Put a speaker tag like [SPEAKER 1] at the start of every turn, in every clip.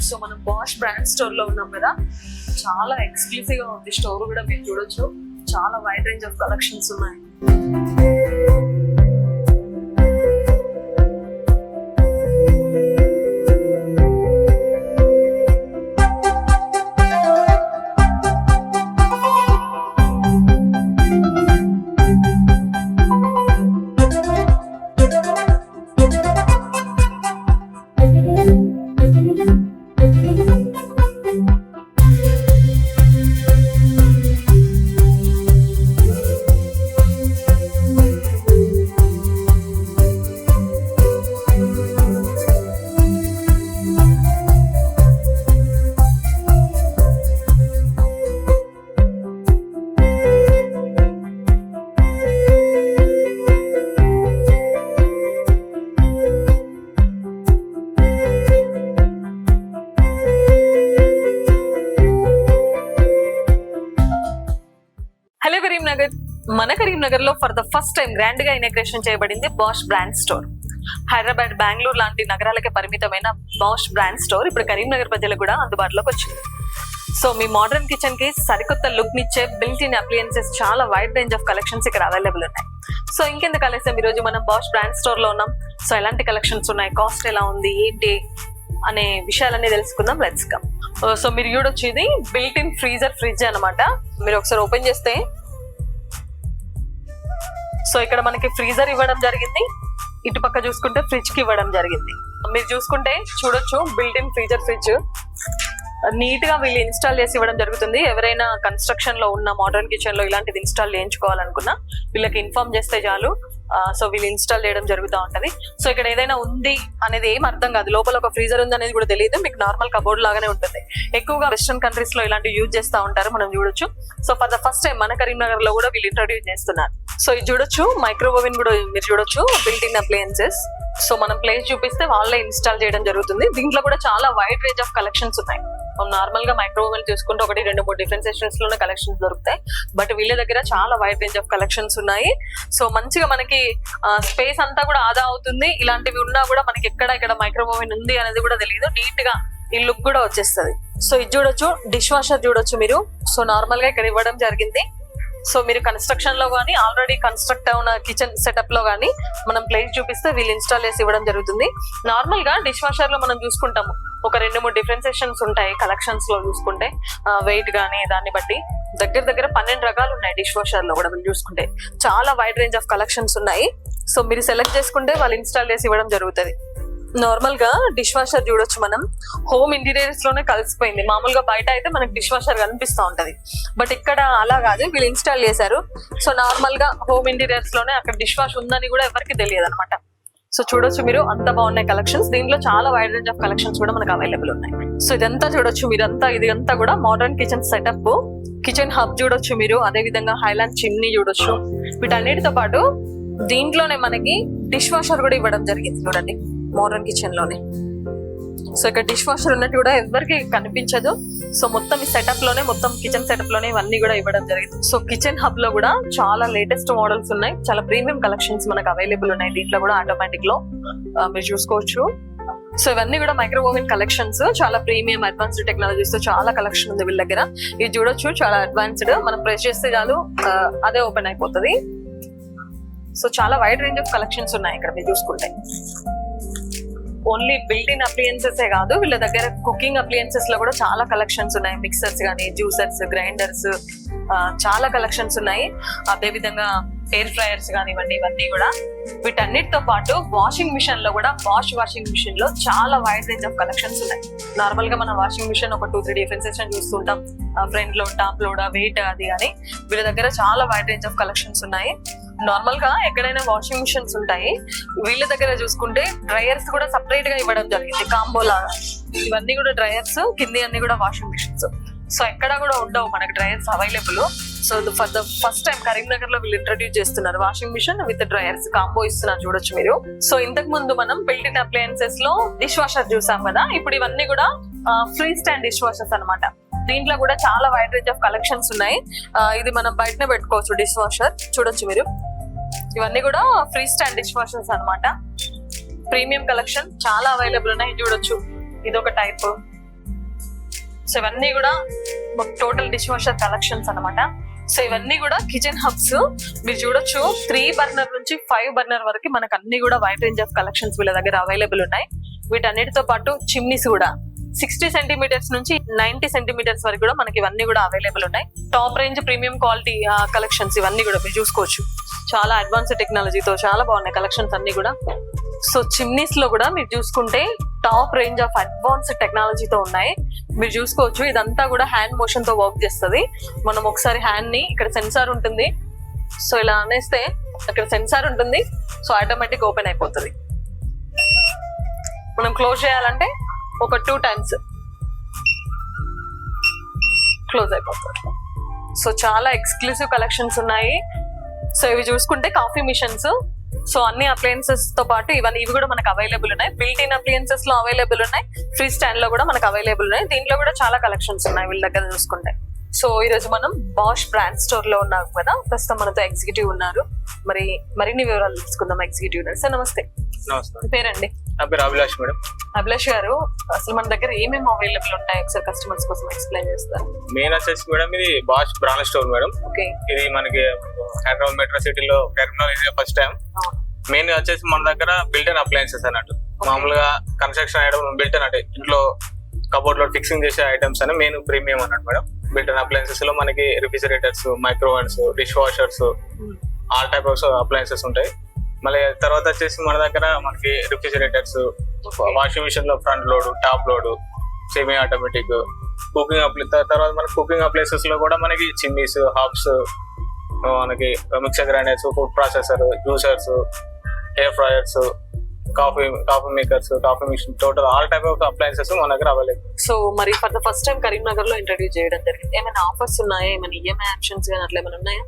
[SPEAKER 1] So మనం Bosch brand store లో ఉన్నాం కదా, చాలా ఎక్స్క్లూసివ్ గా ఉంది స్టోర్ కూడా. మీరు చూడొచ్చు, చాలా వైడ్ రేంజ్ ఆఫ్ కలెక్షన్స్ ఉన్నాయి. హలో కరీంనగర్, మన కరీంనగర్ లో for the first time grand గా ఇనాగ్రేషన్ చేయబడింది Bosch brand store. Hyderabad, Bengaluru లాంటి నగరాలకే పరిమితమైన బాష్ బ్రాండ్ స్టోర్ ఇప్పుడు కరీంనగర్ ప్రజలకు కూడా అందుబాటులోకి వచ్చింది. సో మీ మోడర్న్ కిచెన్ కి సరికొత్త లుక్ నిచ్చే బిల్ట్ ఇన్ అప్లియన్సెస్, చాలా వైడ్ రేంజ్ ఆఫ్ కలెక్షన్స్ ఇక్కడ అవైలబుల్ ఉన్నాయి. సో ఇంకెందుకు ఆలస్యం, ఈ రోజు మనం బాష్ బ్రాండ్ స్టోర్ లో ఉన్నాం. సో ఎలాంటి కలెక్షన్స్ ఉన్నాయి, కాస్ట్ ఎలా ఉంది, ఏంటి అనే విషయాలన్నీ తెలుసుకుందాం. Let's come. సో మీరు చూడొచ్చు, ఇది బిల్ట్ ఇన్ ఫ్రిడ్జ్ అనమాట. మీరు ఒకసారి ఓపెన్ చేస్తే, సో ఇక్కడ మనకి ఫ్రీజర్ ఇవ్వడం జరిగింది, ఇటుపక్క చూసుకుంటే ఫ్రిడ్జ్ కి ఇవ్వడం జరిగింది. మీరు చూసుకుంటే చూడొచ్చు, బిల్ట్ ఇన్ ఫ్రిడ్జ్ నీట్ గా వీళ్ళు ఇన్స్టాల్ చేసి ఇవ్వడం జరుగుతుంది. ఎవరైనా కన్స్ట్రక్షన్ లో ఉన్న మోడర్న్ కిచెన్ లో ఇలాంటిది ఇన్స్టాల్ చేయించుకోవాలనుకున్నా వీళ్ళకి ఇన్ఫార్మ్ చేస్తే చాలు. సో వీళ్ళు ఇన్స్టాల్ చేయడం జరుగుతూ ఉంటది. సో ఇక్కడ ఏదైనా ఉంది అనేది ఏం అర్థం కాదు, లోపల ఒక ఫ్రీజర్ ఉంది అనేది కూడా తెలియదు. మీకు నార్మల్ కబోర్డ్ లాగానే ఉంటుంది. ఎక్కువగా వెస్టర్న్ కంట్రీస్ లో ఇలాంటివి యూజ్ చేస్తూ ఉంటారు, మనం చూడొచ్చు. So for the first time మన కరీంనగర్ లో కూడా వీళ్ళు ఇంట్రొడ్యూస్ చేస్తున్నారు. సో ఇది చూడొచ్చు, మైక్రోవేవ్ ఓవెన్ కూడా మీరు చూడొచ్చు, బిల్ట్ ఇన్ అప్లయన్సెస్. సో మనం ప్లేస్ చూపిస్తే వాళ్ళే ఇన్స్టాల్ చేయడం జరుగుతుంది. దీంట్లో కూడా చాలా వైడ్ రేంజ్ ఆఫ్ కలెక్షన్స్ ఉన్నాయి. నార్మల్ గా మైక్రోవేవ్ చూసుకుంటే 1, 2, 3 డిఫరెంట్ సెక్షన్స్ లోనే కలెక్షన్స్ దొరుకుతాయి. బట్ వీళ్ళ దగ్గర చాలా వైడ్ రేంజ్ ఆఫ్ కలెక్షన్స్ ఉన్నాయి. సో మంచిగా మనకి స్పేస్ అంతా కూడా ఆదా అవుతుంది. ఇలాంటివి ఉన్నా కూడా మనకి ఇక్కడ మైక్రోవేవ్ ఉంది అనేది కూడా తెలియదు. నీట్ గా ఈ లుక్ కూడా వచ్చేస్తుంది. సో ఇది చూడొచ్చు, డిష్ వాషర్ చూడొచ్చు మీరు. సో నార్మల్ గా ఇక్కడ ఇవ్వడం జరిగింది. సో మీరు కన్స్ట్రక్షన్ లో కానీ, ఆల్రెడీ కన్స్ట్రక్ట్ అయిన కిచెన్ సెటప్ లో కానీ మనం ప్లేస్ చూపిస్తే వీళ్ళు ఇన్స్టాల్ చేసి ఇవ్వడం జరుగుతుంది. నార్మల్ గా డిష్ వాషర్ లో మనం చూసుకుంటాము, ఒక 2, 3 డిఫరెంట్ సెక్షన్స్ ఉంటాయి. కలెక్షన్స్ లో చూసుకుంటే వెయిట్ గానీ దాన్ని బట్టి దగ్గర 12 రకాలు ఉన్నాయి. డిష్ వాషర్ లో కూడా మీరు చూసుకుంటే చాలా వైడ్ రేంజ్ ఆఫ్ కలెక్షన్స్ ఉన్నాయి. సో మీరు సెలెక్ట్ చేసుకుంటే వాళ్ళు ఇన్స్టాల్ చేసి ఇవ్వడం జరుగుతుంది. నార్మల్ గా డిష్ వాషర్ చూడొచ్చు, మనం హోమ్ ఇంటీరియర్స్ లోనే కలిసిపోయింది. మామూలుగా బయట అయితే మనకి డిష్ వాషర్ కనిపిస్తూ ఉంటది, బట్ ఇక్కడ అలా కాదు, వీళ్ళు ఇన్స్టాల్ చేశారు. సో నార్మల్ గా హోమ్ ఇంటీరియర్స్ లోనే అక్కడ డిష్ వాష్ ఉందని కూడా ఎవరికి తెలియదు అనమాట. సో చూడొచ్చు మీరు, అంత బాగున్నాయి కలెక్షన్స్. దీంట్లో చాలా వైడ్ రేంజ్ ఆఫ్ కలెక్షన్స్ కూడా మనకు అవైలబుల్ ఉన్నాయి. సో ఇదంతా చూడొచ్చు మీరంతా, ఇది అంతా కూడా modern kitchen setup. Kitchen hub చూడొచ్చు మీరు, అదే విధంగా హైలాండ్ చిమ్నీ చూడొచ్చు. వీటన్నిటితో పాటు దీంట్లోనే మనకి డిష్ వాషర్ కూడా ఇవ్వడం జరిగింది. చూడండి, మోడర్న్ కిచెన్ లోనే. సో ఇక్కడ డిష్ వాషర్ ఉన్నట్టు కూడా ఎవరికి కనిపించదు. సో మొత్తం ఈ సెటప్ లోనే, మొత్తం కిచెన్ సెటప్ లోనే ఇవన్నీ కూడా ఇవ్వడం జరిగింది. సో కిచెన్ హబ్ లో కూడా చాలా లేటెస్ట్ మోడల్స్ ఉన్నాయి, చాలా ప్రీమియం కలెక్షన్స్ మనకు అవైలబుల్ ఉన్నాయి. దీంట్లో కూడా ఆటోమేటిక్ లో మీరు చూసుకోవచ్చు. సో ఇవన్నీ కూడా మైక్రోవేవ్ కలెక్షన్స్, చాలా ప్రీమియం అడ్వాన్స్డ్ టెక్నాలజీస్ తో చాలా కలెక్షన్ ఉంది వీళ్ళ దగ్గర. ఇది చూడొచ్చు, చాలా అడ్వాన్స్డ్. మనం ప్రెస్ చేస్తే చాలు అదే ఓపెన్ అయిపోతుంది. సో చాలా వైడ్ రేంజ్ ఆఫ్ కలెక్షన్స్ ఉన్నాయి ఇక్కడ మీరు చూసుకుంటే. ఓన్లీ బిల్ట్ ఇన్ అప్లియన్సెస్ కాదు, వీళ్ళ దగ్గర కుకింగ్ అప్లియన్సెస్ లో కూడా చాలా కలెక్షన్స్ ఉన్నాయి. మిక్సర్స్ కానీ, జ్యూసర్స్, గ్రైండర్స్, చాలా కలెక్షన్స్ ఉన్నాయి. అదే విధంగా ఎయిర్ ఫ్రైయర్స్ కానివ్వండి, ఇవన్నీ కూడా. వీటన్నిటితో పాటు వాషింగ్ మిషన్ లో కూడా, బాష్ వాషింగ్ మిషన్ లో చాలా వైడ్ రేంజ్ ఆఫ్ కలెక్షన్స్ ఉన్నాయి. నార్మల్ గా మన వాషింగ్ మిషన్ ఒక 2, 3 డిఫరెన్సేషన్ చూస్తుంటాం, front load, top load, weight అది అని. వీళ్ళ దగ్గర చాలా వైడ్ రేంజ్ ఆఫ్ కలెక్షన్స్ ఉన్నాయి. నార్మల్ గా ఎక్కడైనా వాషింగ్ మిషన్స్ ఉంటాయి, వీళ్ళ దగ్గర చూసుకుంటే డ్రైయర్స్ కూడా సపరేట్ గా ఇవ్వడం జరిగింది, కాంబో లాగా. ఇవన్నీ కూడా డ్రైయర్స్, కింది అన్ని కూడా వాషింగ్ మిషన్స్. సో ఎక్కడ కూడా ఉండవు మనకి dryers available. So for the first time Karimnagar లో వీళ్ళు ఇంట్రడ్యూస్ చేస్తున్నారు washing machine with dryers combo ఇస్తున్నారు, చూడొచ్చు మీరు. సో ఇంతకు ముందు మనం బిల్ట్ ఇన్ అప్లయన్సెస్ లో డిష్ వాషర్ చూసాం కదా, ఇప్పుడు ఇవన్నీ కూడా ఫ్రీ స్టాండ్ డిష్ వాషర్స్ అనమాట. దీంట్లో కూడా చాలా వైడ్ రేంజ్ ఆఫ్ కలెక్షన్స్ ఉన్నాయి. ఇది మనం బయటనే పెట్టుకోవచ్చు డిష్ వాషర్, చూడొచ్చు మీరు. ఇవన్నీ కూడా ఫ్రీ స్టాండ్ డిష్ వాషర్స్ అనమాట. ప్రీమియం కలెక్షన్ చాలా అవైలబుల్ ఉన్నాయి, చూడొచ్చు. ఇది ఒక టైప్, సో ఇవన్నీ కూడా టోటల్ డిష్ వాషర్ కలెక్షన్స్ అన్నమాట. సో ఇవన్నీ కూడా కిచెన్ హబ్స్. మీరు చూడొచ్చు 3 బర్నర్ నుంచి 5 బర్నర్ వరకు మనకు అన్ని కూడా వైడ్ రేంజ్ ఆఫ్ కలెక్షన్స్ వీళ్ళ దగ్గర అవైలబుల్ ఉన్నాయి. వీటన్నిటితో పాటు చిమ్నీస్ కూడా 60 సెంటీమీటర్స్ నుంచి 90 సెంటీమీటర్స్ వరకు కూడా మనకి ఇవన్నీ కూడా అవైలబుల్ ఉన్నాయి. Top range premium quality collections ఇవన్నీ కూడా మీరు చూసుకోవచ్చు. చాలా అడ్వాన్స్డ్ టెక్నాలజీతో చాలా బాగున్నాయి కలెక్షన్స్ అన్ని కూడా. సో చిమ్నీస్ లో కూడా మీరు చూసుకుంటే టాప్ రేంజ్ ఆఫ్ అడ్వాన్స్డ్ టెక్నాలజీతో ఉన్నాయి. మీరు చూసుకోవచ్చు ఇదంతా కూడా హ్యాండ్ మోషన్ తో వర్క్ చేస్తుంది. మనం ఒకసారి హ్యాండ్ ని ఇక్కడ సెన్సార్ ఉంటుంది, సో ఇలా అనేస్తే అక్కడ సెన్సార్ ఉంటుంది, సో ఆటోమేటిక్ ఓపెన్ అయిపోతుంది. మనం క్లోజ్ చేయాలంటే ఒక 2 times క్లోజ్ అయిపోతుంది. సో చాలా ఎక్స్క్లూసివ్ కలెక్షన్స్ ఉన్నాయి. సో ఇవి చూసుకుంటే కాఫీ మిషన్స్, సో అన్ని అప్లయన్సెస్ తో పాటు ఇవి కూడా మనకు అవైలబుల్ ఉన్నాయి. బిల్ట్ ఇన్ అప్లయన్సెస్ లో అవైలబుల్ ఉన్నాయి, ఫ్రీ స్టాండ్ లో కూడా మనకు అవైలబుల్ ఉన్నాయి. దీంట్లో కూడా చాలా కలెక్షన్స్ ఉన్నాయి వీళ్ళ దగ్గర చూసుకుంటే. సో ఈ రోజు మనం బాష్ బ్రాండ్ స్టోర్ లో ఉన్నాం కదా, ప్రస్తుతం మనతో ఎగ్జిక్యూటివ్ ఉన్నారు. మరిన్ని వివరాలు తెలుసుకుందాం ఎగ్జిక్యూటివ్ ఉన్నారు. సార్ నమస్తే.
[SPEAKER 2] నమస్తే.
[SPEAKER 1] పేరండి?
[SPEAKER 2] నా పేరు అభిలాష్ మేడం.
[SPEAKER 1] అభిలాష్ గారు, అసలు మన దగ్గర ఏమేమి అవైలబుల్ ఉంటాయి ఒకసారి కస్టమర్స్ కోసం ఎక్స్ప్లెయిన్ చేస్తారు?
[SPEAKER 2] మెయిన్ వచ్చేసి మేడం ఇది Bosch brand store madam.
[SPEAKER 1] Okay.
[SPEAKER 2] ఇది మనకి హైదరాబాద్ మెట్రో సిటీలో టెర్మినల్ ఇది ఫస్ట్ టైం. మెయిన్ వచ్చేసి మన దగ్గర బిల్ట్ ఇన్ అప్లయన్సెస్ అన్నట్టు, మామూలుగా కన్స్ట్రక్షన్ ఐటమ్ బిల్ట్ ఇన్ అంటే ఇంట్లో కబోర్డ్ లో ఫిక్సింగ్ చేసే ఐటమ్స్ అని మెయిన్ ప్రీమియం అన్నట్టు మేడం. బిల్ట్ ఇన్ అప్లయన్సెస్ లో మనకి refrigerators, microwaves, dishwashers, all type of appliances ఉంటాయి. మళ్ళీ తర్వాత వచ్చేసి మన దగ్గర మనకి రిఫ్రిజిరేటర్స్, వాషింగ్ మిషన్ లో front load, top load, semi automatic, cooking తర్వాత మన కుకింగ్ అప్లయన్సెస్ లో కూడా మనకి చిమ్నీస్, హాబ్స్, మనకి mixer grinders, food processor, juicers, air fryers, coffee makers, coffee machine, total all type of appliances మన దగ్గర అవైలబుల్.
[SPEAKER 1] సో మరి for the first time Karimnagar లో ఇంట్రడ్యూస్ చేయడం జరిగింది. ఏమైనా ఆఫర్స్ ఉన్నాయా? ఏమైనా ఈఎంఐ ఆప్షన్స్ కానీ అట్లా ఏమైనా ఉన్నాయా?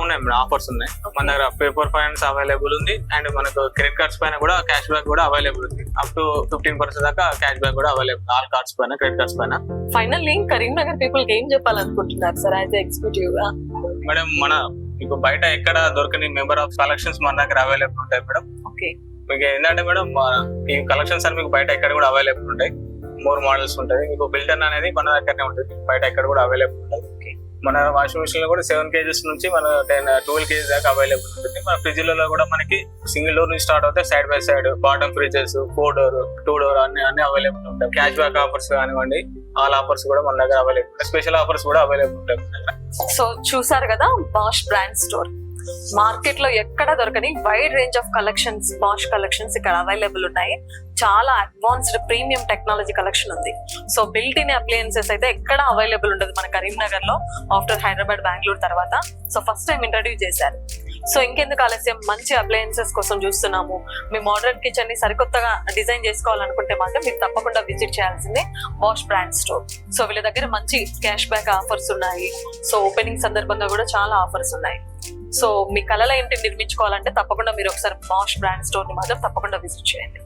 [SPEAKER 2] ఉన్నాయి మేడం, ఆఫర్స్ ఉన్నాయి. మన దగ్గర పేపర్ ఫైనాన్స్ అవైలబుల్ ఉంది, అండ్ మనకు క్రెడిట్ కార్డ్స్ పైన కూడా క్యాష్ బ్యాక్ కూడా అవైలబుల్ ఉంది. అప్ టు 15% దాకా క్యాష్ బ్యాక్ కూడా అవైలబుల్ ఆల్ కార్డ్స్ పైన, క్రెడిట్ కార్డ్స్ పైన.
[SPEAKER 1] ఫైనల్లీ కరీంనగర్ పీపుల్ కి ఏం చెప్పాలనుకుంటున్నారు సార్ యాజ్ ఎగ్జిక్యూటివ్ గా?
[SPEAKER 2] మేడం మీకు బయట ఎక్కడ దొరకని మెంబర్ ఆఫ్ కలెక్షన్స్ మన దగ్గర అవైలబుల్ ఉంటాయి మేడం.
[SPEAKER 1] ఓకే.
[SPEAKER 2] మీకు ఏంటంటే మేడం ఈ కలెక్షన్స్ అని మీకు బయట ఎక్కడ కూడా అవైలబుల్ ఉంటాయి. మోర్ మోడల్స్ ఉంటాయి. మీకు బిల్టన్ అనేది మన దగ్గరనే ఉంటుంది, బయట ఎక్కడ కూడా అవైలబుల్ ఉంటుంది. మన వాషింగ్ మిషన్ లో కూడా 7 kgs నుంచి మన 12 kgs దాకా అవైలబుల్ ఉంటుంది. మన ఫ్రిడ్జ్ లలో కూడా మనకి సింగిల్ డోర్ నుంచి స్టార్ట్ అవుతాయి, side by side bottom fridges, 4 door, 2 door అన్ని అవైలబుల్ ఉంటాయి. క్యాష్ బ్యాక్ ఆఫర్స్ కానివ్వండి, ఆల్ ఆఫర్స్ కూడా మన దగ్గర అవైలబుల్ ఉంటాయి. స్పెషల్ ఆఫర్స్ కూడా అవైలబుల్ ఉంటాయి మన దగ్గర.
[SPEAKER 1] సో చూసారు కదా, బాష్ బ్రాండ్ స్టోర్ మార్కెట్ లో ఎక్కడ దొరకని wide range of collections, Bosch collections ఇక్కడ అవైలబుల్ ఉన్నాయి. చాలా అడ్వాన్స్డ్ ప్రీమియం టెక్నాలజీ కలెక్షన్ ఉంది. సో బిల్ట్ ఇన్ అప్లయన్సెస్ అయితే ఎక్కడ అవైలబుల్ ఉండదు మన కరీంనగర్ లో ఆఫ్టర్ హైదరాబాద్, బెంగళూరు తర్వాత. సో ఫస్ట్ టైం ఇంట్రడ్యూస్ చేశారు. సో ఇంకెందుకు ఆలస్యం, మంచి అప్లయన్సెస్ కోసం చూస్తున్నాము. మీ మోడర్న్ కిచెన్ ని సరికొత్తగా డిజైన్ చేసుకోవాలనుకుంటే మాత్రం మీరు తప్పకుండా విజిట్ చేయాల్సిందే బాష్ బ్రాండ్ స్టోర్. సో వీళ్ళ దగ్గర మంచి క్యాష్ బ్యాక్ ఆఫర్స్ ఉన్నాయి. సో ఓపెనింగ్ సందర్భంగా కూడా చాలా ఆఫర్స్ ఉన్నాయి. సో మీ కళల ఇంటిని నిర్మించుకోవాలంటే తప్పకుండా మీరు ఒకసారి బాష్ బ్రాండ్ స్టోర్ ని మాత్రం తప్పకుండా విజిట్ చేయండి.